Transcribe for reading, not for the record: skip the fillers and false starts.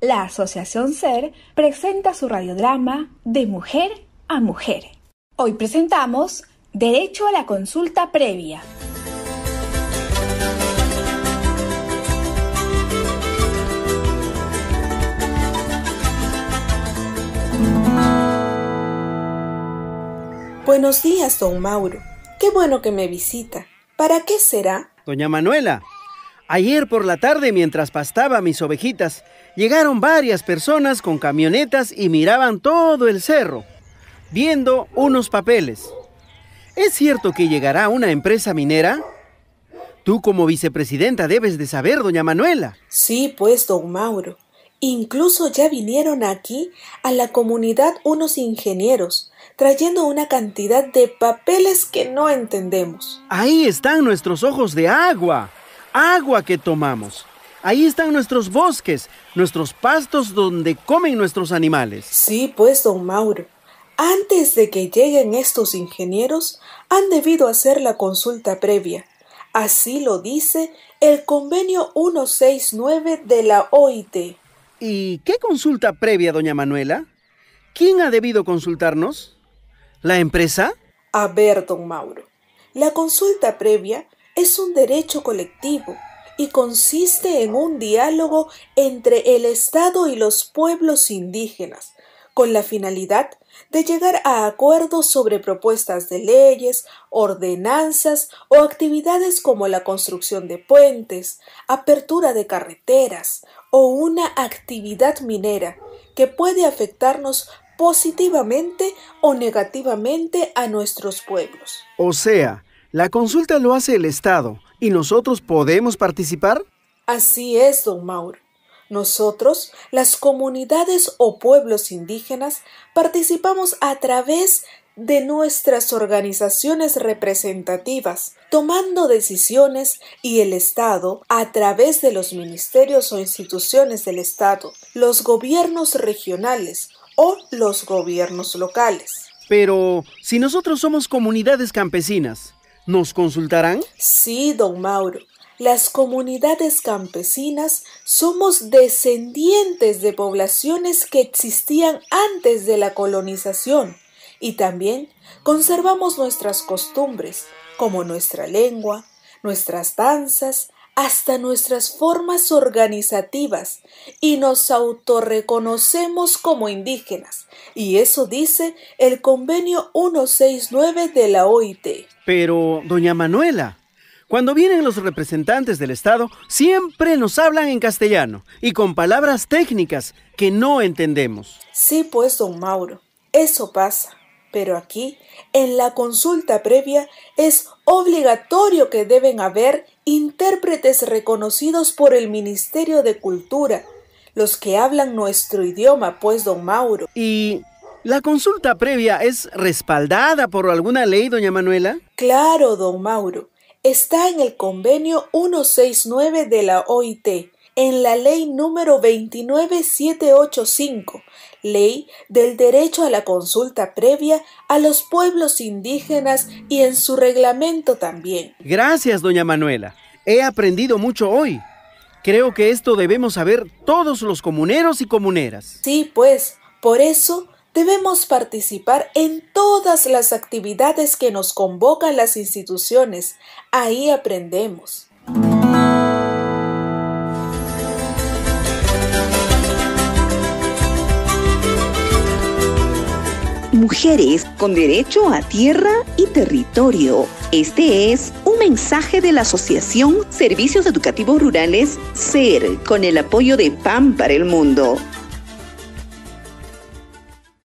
la Asociación SER presenta su radiodrama De Mujer a Mujer. Hoy presentamos Derecho a la consulta previa. Buenos días, don Mauro. Qué bueno que me visita. ¿Para qué será? Doña Manuela, ayer por la tarde mientras pastaba mis ovejitas, llegaron varias personas con camionetas y miraban todo el cerro, viendo unos papeles. ¿Es cierto que llegará una empresa minera? Tú como vicepresidenta debes de saber, doña Manuela. Sí, pues, don Mauro. Incluso ya vinieron aquí a la comunidad unos ingenieros, trayendo una cantidad de papeles que no entendemos. Ahí están nuestros ojos de agua, agua que tomamos. Ahí están nuestros bosques, nuestros pastos donde comen nuestros animales. Sí, pues, don Mauro. Antes de que lleguen estos ingenieros, han debido hacer la consulta previa. Así lo dice el convenio 169 de la OIT. ¿Y qué consulta previa, doña Manuela? ¿Quién ha debido consultarnos? ¿La empresa? A ver, don Mauro, la consulta previa es un derecho colectivo y consiste en un diálogo entre el Estado y los pueblos indígenas, con la finalidad de llegar a acuerdos sobre propuestas de leyes, ordenanzas o actividades como la construcción de puentes, apertura de carreteras o una actividad minera que puede afectarnos positivamente o negativamente a nuestros pueblos. O sea, la consulta lo hace el Estado y nosotros podemos participar. Así es, don Mauro. Nosotros, las comunidades o pueblos indígenas, participamos a través de nuestras organizaciones representativas, tomando decisiones, y el Estado, a través de los ministerios o instituciones del Estado, los gobiernos regionales o los gobiernos locales. Pero, si nosotros somos comunidades campesinas, ¿nos consultarán? Sí, don Mauro. Las comunidades campesinas somos descendientes de poblaciones que existían antes de la colonización y también conservamos nuestras costumbres, como nuestra lengua, nuestras danzas, hasta nuestras formas organizativas, y nos autorreconocemos como indígenas, y eso dice el convenio 169 de la OIT. Pero, doña Manuela, cuando vienen los representantes del Estado, siempre nos hablan en castellano y con palabras técnicas que no entendemos. Sí, pues, don Mauro, eso pasa. Pero aquí, en la consulta previa, es obligatorio que deben haber intérpretes reconocidos por el Ministerio de Cultura, los que hablan nuestro idioma, pues, don Mauro. ¿Y la consulta previa es respaldada por alguna ley, doña Manuela? Claro, don Mauro. Está en el convenio 169 de la OIT, en la ley número 29785, ley del derecho a la consulta previa a los pueblos indígenas, y en su reglamento también. Gracias, doña Manuela. He aprendido mucho hoy. Creo que esto debemos saber todos los comuneros y comuneras. Sí, pues, por eso debemos participar en todas las actividades que nos convocan las instituciones. Ahí aprendemos. Mujeres con derecho a tierra y territorio. Este es un mensaje de la Asociación Servicios Educativos Rurales SER, con el apoyo de PAN para el Mundo.